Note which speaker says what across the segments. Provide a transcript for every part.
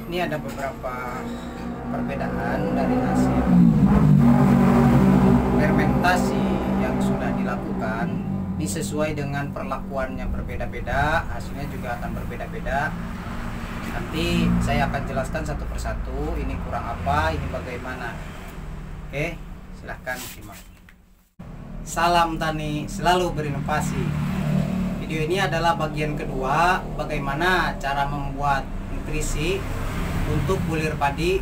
Speaker 1: Ini ada beberapa perbedaan dari hasil fermentasi yang sudah dilakukan. Ini sesuai dengan perlakuannya berbeda-beda, hasilnya juga akan berbeda-beda. Nanti saya akan jelaskan satu persatu, ini kurang apa, ini bagaimana. Oke, silahkan simak. Salam tani selalu berinovasi. Video ini adalah bagian kedua, bagaimana cara membuat nutrisi untuk bulir padi.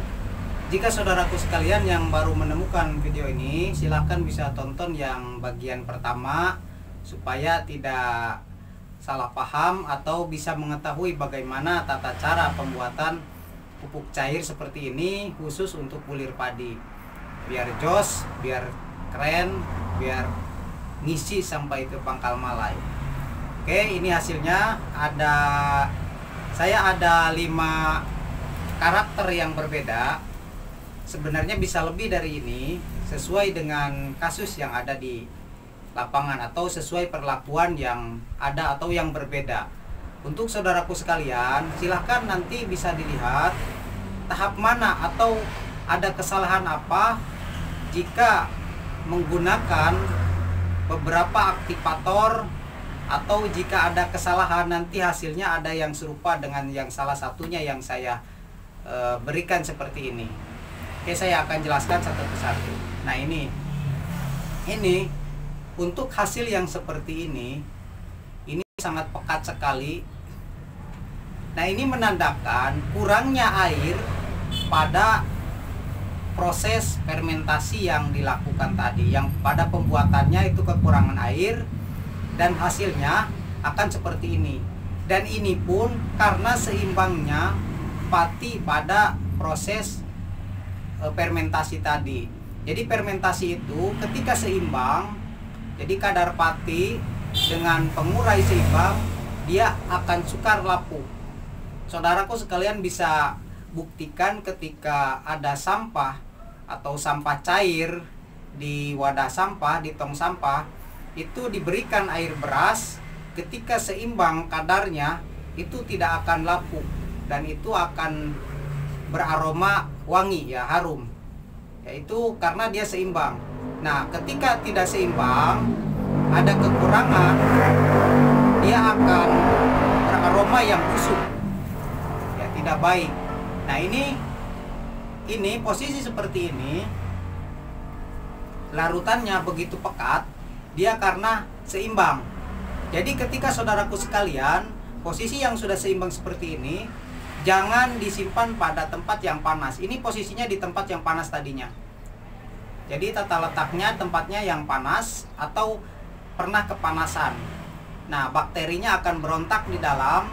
Speaker 1: Jika saudaraku sekalian yang baru menemukan video ini, silahkan bisa tonton yang bagian pertama supaya tidak salah paham atau bisa mengetahui bagaimana tata cara pembuatan pupuk cair seperti ini khusus untuk bulir padi. Biar jos, biar keren, biar ngisi sampai ke pangkal malai. Oke, ini hasilnya. Saya ada 5 karakter yang berbeda. Sebenarnya bisa lebih dari ini, sesuai dengan kasus yang ada di lapangan atau sesuai perlakuan yang ada atau yang berbeda. Untuk saudaraku sekalian, silahkan nanti bisa dilihat tahap mana atau ada kesalahan apa jika menggunakan beberapa aktivator, atau jika ada kesalahan nanti hasilnya ada yang serupa dengan yang salah satunya yang saya berikan seperti ini. Oke, saya akan jelaskan satu persatu. Nah, ini untuk hasil yang seperti ini sangat pekat sekali. Nah, ini menandakan kurangnya air pada proses fermentasi yang dilakukan tadi, yang pada pembuatannya itu kekurangan air dan hasilnya akan seperti ini. Dan ini pun karena seimbangnya pati pada proses fermentasi tadi. Jadi fermentasi itu ketika seimbang, jadi kadar pati dengan pengurai seimbang, dia akan sukar lapuk. Saudaraku sekalian bisa buktikan ketika ada sampah atau sampah cair di wadah sampah, di tong sampah, itu diberikan air beras, ketika seimbang kadarnya itu tidak akan lapuk dan itu akan beraroma wangi, ya, harum, yaitu karena dia seimbang. Nah, ketika tidak seimbang, ada kekurangan, dia akan beraroma yang busuk, ya, tidak baik. Nah, ini posisi seperti ini, larutannya begitu pekat, dia karena seimbang. Jadi ketika saudaraku sekalian, posisi yang sudah seimbang seperti ini, jangan disimpan pada tempat yang panas. Ini posisinya di tempat yang panas tadinya. Jadi tata letaknya tempatnya yang panas atau pernah kepanasan. Nah, bakterinya akan berontak di dalam.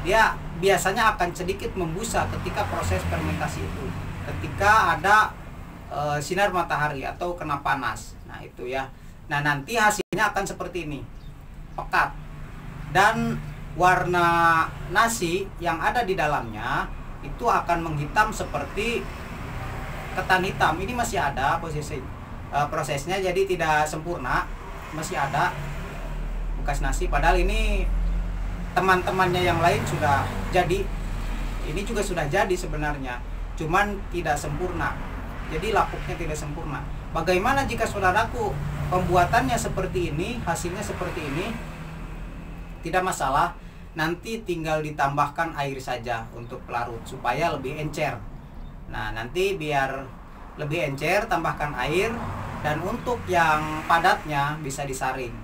Speaker 1: Dia biasanya akan sedikit membusa ketika proses fermentasi itu. Ketika ada sinar matahari atau kena panas. Nah, itu ya. Nah, nanti hasilnya akan seperti ini. Pekat. Dan warna nasi yang ada di dalamnya itu akan menghitam seperti ketan hitam. Ini masih ada prosesnya, jadi tidak sempurna, masih ada bekas nasi. Padahal ini teman-temannya yang lain sudah jadi, ini juga sudah jadi sebenarnya, cuman tidak sempurna. Jadi lapuknya tidak sempurna. Bagaimana jika saudaraku pembuatannya seperti ini, hasilnya seperti ini? Tidak masalah, nanti tinggal ditambahkan air saja untuk pelarut supaya lebih encer. Nah, nanti biar lebih encer tambahkan air, dan untuk yang padatnya bisa disaring.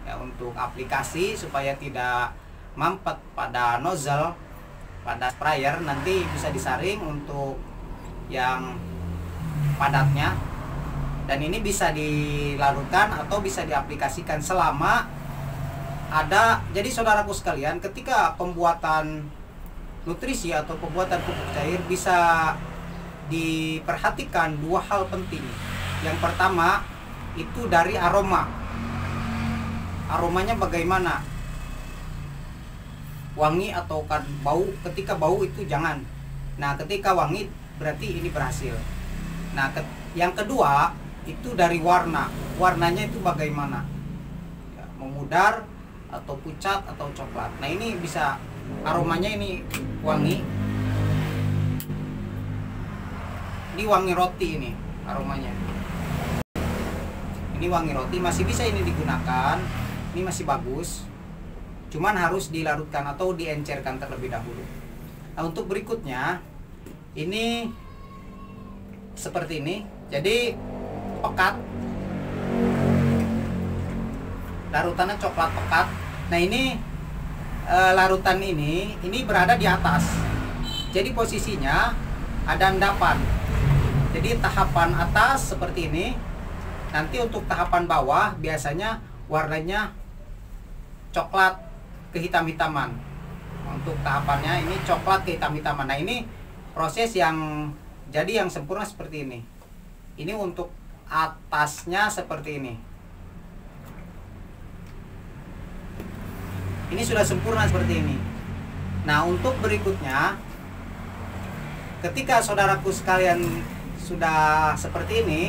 Speaker 1: Ya, untuk aplikasi supaya tidak mampet pada nozzle, pada sprayer, nanti bisa disaring untuk yang padatnya. Dan ini bisa dilarutkan atau bisa diaplikasikan selama ada. Jadi saudaraku sekalian, ketika pembuatan nutrisi atau pembuatan pupuk cair bisa diperhatikan 2 hal penting. Yang pertama itu dari aroma. Aromanya bagaimana? Wangi atau kan bau? Ketika bau itu jangan. Nah, ketika wangi berarti ini berhasil. Nah, yang kedua itu dari warna. Warnanya itu bagaimana? Ya, memudar atau pucat atau coklat. Nah, ini bisa aromanya ini wangi, Ini wangi roti ini aromanya. Ini wangi roti, masih bisa ini digunakan. Ini masih bagus. Cuman harus dilarutkan atau diencerkan terlebih dahulu. Nah, untuk berikutnya ini seperti ini. Jadi pekat. Larutannya coklat pekat. Nah, ini larutan ini berada di atas. Jadi posisinya ada endapan. Jadi tahapan atas seperti ini. Nanti untuk tahapan bawah biasanya warnanya coklat kehitam-hitaman. Untuk tahapannya ini coklat kehitam-hitaman. Nah, ini proses yang jadi yang sempurna seperti ini. Ini untuk atasnya seperti ini. Ini sudah sempurna seperti ini. Nah, untuk berikutnya, ketika saudaraku sekalian sudah seperti ini,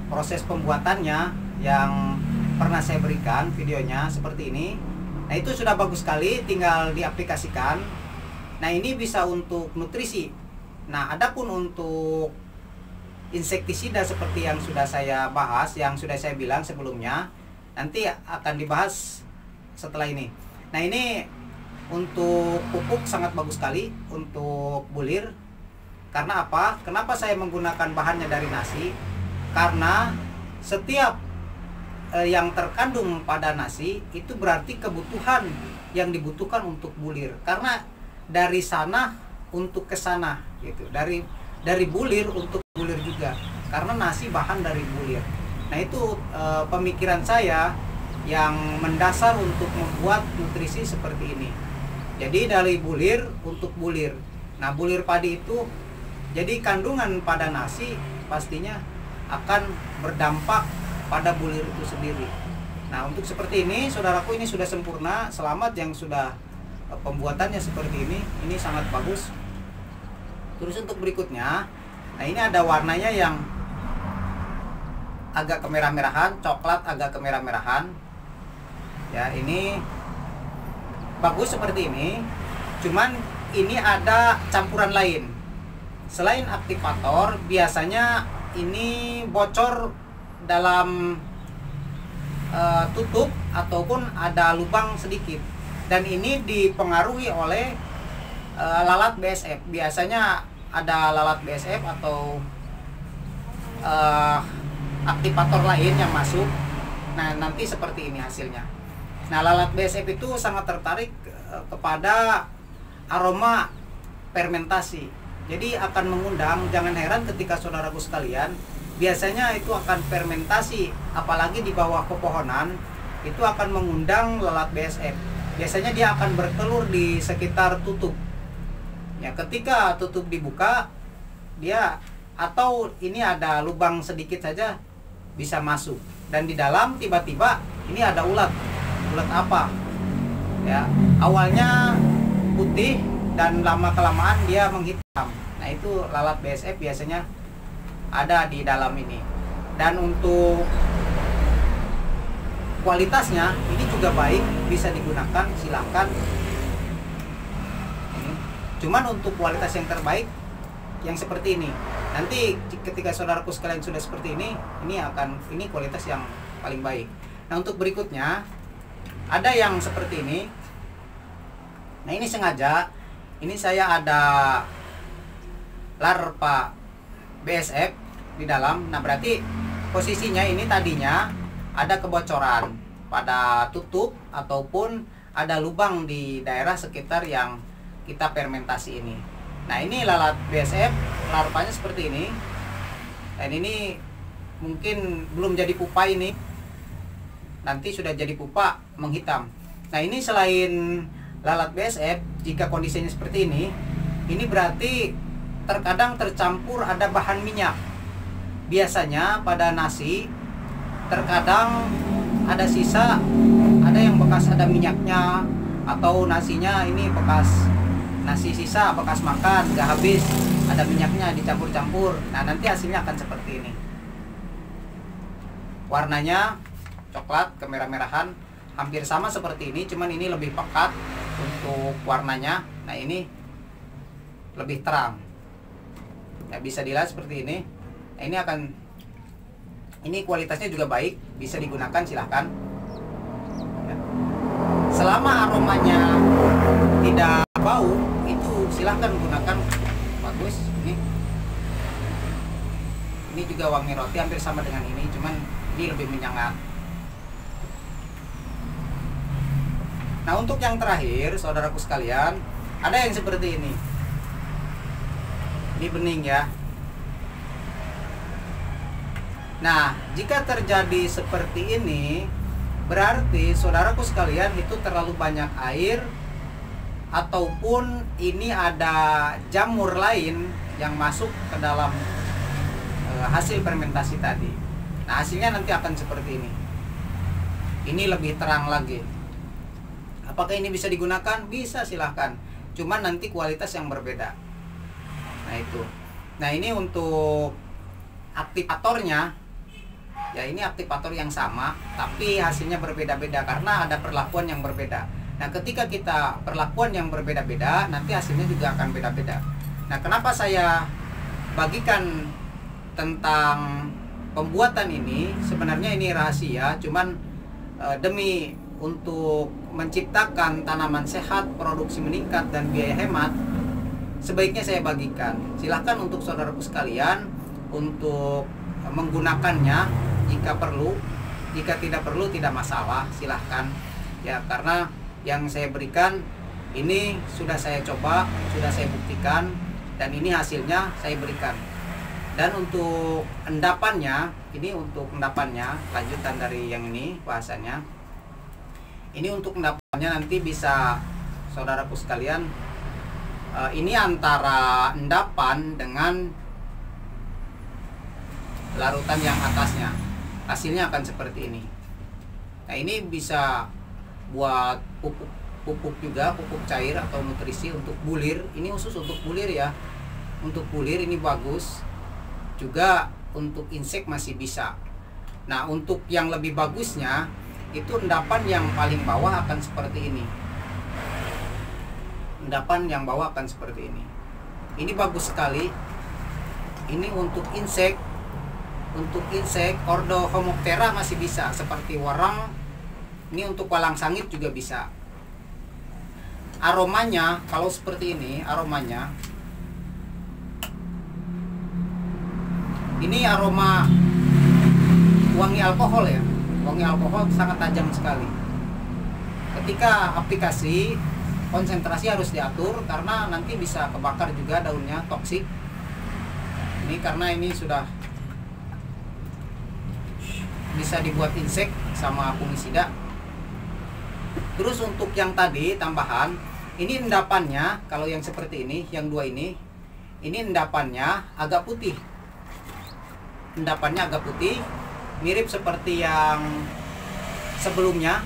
Speaker 1: proses pembuatannya yang pernah saya berikan videonya seperti ini. Nah, itu sudah bagus sekali, tinggal diaplikasikan. Nah, ini bisa untuk nutrisi. Nah, adapun untuk insektisida seperti yang sudah saya bahas, yang sudah saya bilang sebelumnya, nanti akan dibahas setelah ini. Nah, ini untuk pupuk sangat bagus sekali untuk bulir. Karena apa? Kenapa saya menggunakan bahannya dari nasi? Karena setiap yang terkandung pada nasi itu berarti kebutuhan yang dibutuhkan untuk bulir. Karena dari sana untuk ke sana gitu. Dari bulir untuk bulir juga. Karena nasi bahan dari bulir. Nah, itu pemikiran saya yang mendasar untuk membuat nutrisi seperti ini. Jadi dari bulir untuk bulir. Nah, bulir padi itu jadi kandungan pada nasi pastinya akan berdampak pada bulir itu sendiri. Nah, untuk seperti ini, saudaraku, ini sudah sempurna. Selamat yang sudah pembuatannya seperti ini. Ini sangat bagus. Terus untuk berikutnya, nah ini ada warnanya yang agak kemerah-merahan, coklat agak kemerah-merahan. Ya, ini bagus seperti ini. Cuman ini ada campuran lain. Selain aktivator, biasanya ini bocor dalam tutup ataupun ada lubang sedikit. Dan ini dipengaruhi oleh lalat BSF. Biasanya ada lalat BSF atau aktivator lain yang masuk. Nah, nanti seperti ini hasilnya. Nah, lalat BSF itu sangat tertarik kepada aroma fermentasi. Jadi akan mengundang, jangan heran ketika saudaraku sekalian, biasanya itu akan fermentasi, apalagi di bawah pepohonan, itu akan mengundang lalat BSF. Biasanya dia akan bertelur di sekitar tutup. Ya, ketika tutup dibuka, dia atau ini ada lubang sedikit saja bisa masuk. Dan di dalam tiba-tiba ini ada ulat. Ulat apa? Ya, awalnya putih dan lama-kelamaan dia menghitam. Nah, itu lalat BSF biasanya ada di dalam ini. Dan untuk kualitasnya ini juga baik, bisa digunakan, silahkan. Cuman untuk kualitas yang terbaik yang seperti ini. Nanti ketika saudaraku sekalian sudah seperti ini kualitas yang paling baik. Nah, untuk berikutnya ada yang seperti ini. Nah, ini sengaja ini saya ada larva BSF di dalam. Nah, berarti posisinya ini tadinya ada kebocoran pada tutup ataupun ada lubang di daerah sekitar yang kita fermentasi ini. Nah, ini lalat BSF, larvanya seperti ini. Dan ini mungkin belum jadi pupa ini. Nanti sudah jadi pupa menghitam. Nah, ini selain lalat BSF, jika kondisinya seperti ini berarti terkadang tercampur ada bahan minyak. Biasanya pada nasi terkadang ada sisa, ada yang bekas ada minyaknya, atau nasinya ini bekas nasi sisa, bekas makan, nggak habis, ada minyaknya dicampur-campur. Nah, nanti hasilnya akan seperti ini. Warnanya coklat kemerah-merahan, hampir sama seperti ini, cuman ini lebih pekat untuk warnanya. Nah, ini lebih terang. Ya, bisa dilihat seperti ini. Nah, ini kualitasnya juga baik, bisa digunakan, silahkan. Ya. Selama aromanya tidak bau, itu silahkan gunakan, bagus. Ini juga wangi roti hampir sama dengan ini, cuman ini lebih menyengat. Nah, untuk yang terakhir, saudaraku sekalian, ada yang seperti ini. Ini bening ya. Nah, jika terjadi seperti ini, berarti saudaraku sekalian itu terlalu banyak air, ataupun ini ada jamur lain yang masuk ke dalam hasil fermentasi tadi. Nah, hasilnya nanti akan seperti ini. Ini lebih terang lagi. Apakah ini bisa digunakan? Bisa, silahkan. Cuman nanti kualitas yang berbeda. Nah, itu. Nah, ini untuk aktivatornya. Ya, ini aktivator yang sama, tapi hasilnya berbeda-beda karena ada perlakuan yang berbeda. Nah, ketika kita perlakuan yang berbeda-beda, nanti hasilnya juga akan beda-beda. Nah, kenapa saya bagikan tentang pembuatan ini? Sebenarnya ini rahasia, cuman demi untuk menciptakan tanaman sehat, produksi meningkat, dan biaya hemat, sebaiknya saya bagikan. Silahkan untuk saudaraku sekalian untuk menggunakannya jika perlu. Jika tidak perlu, tidak masalah, silahkan ya, karena yang saya berikan ini sudah saya coba, sudah saya buktikan, dan ini hasilnya saya berikan. Dan untuk endapannya, ini untuk endapannya lanjutan dari yang ini bahasanya. Ini untuk endapannya nanti bisa saudaraku sekalian, ini antara endapan dengan larutan yang atasnya, hasilnya akan seperti ini. Nah, ini bisa buat pupuk juga, pupuk cair atau nutrisi untuk bulir. Ini khusus untuk bulir ya. Untuk bulir ini bagus. Juga untuk insek masih bisa. Nah, untuk yang lebih bagusnya itu endapan yang paling bawah akan seperti ini. Endapan yang bawah akan seperti ini. Ini bagus sekali. Ini untuk insek. Untuk insek Ordohomoptera masih bisa, seperti warang. Ini untuk walang sangit juga bisa. Aromanya kalau seperti ini, aromanya ini aroma wangi alkohol ya. Wangi alkohol sangat tajam sekali. Ketika aplikasi, konsentrasi harus diatur karena nanti bisa kebakar juga daunnya, toksik. Ini karena ini sudah bisa dibuat insek sama fungisida. Terus untuk yang tadi tambahan, ini endapannya kalau yang seperti ini, yang dua ini endapannya agak putih. Endapannya agak putih, mirip seperti yang sebelumnya,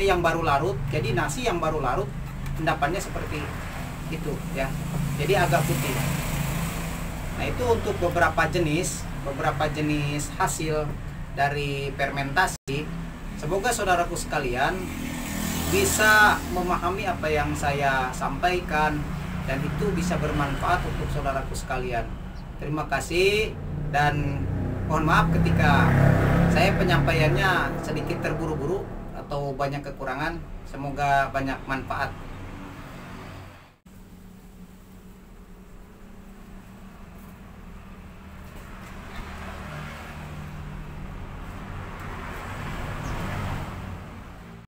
Speaker 1: yang baru larut. Jadi nasi yang baru larut endapannya seperti itu ya. Jadi agak putih. Nah, itu untuk beberapa jenis hasil dari fermentasi. Semoga saudaraku sekalian bisa memahami apa yang saya sampaikan dan itu bisa bermanfaat untuk saudaraku sekalian. Terima kasih dan mohon maaf ketika saya penyampaiannya sedikit terburu-buru atau banyak kekurangan. Semoga banyak manfaat.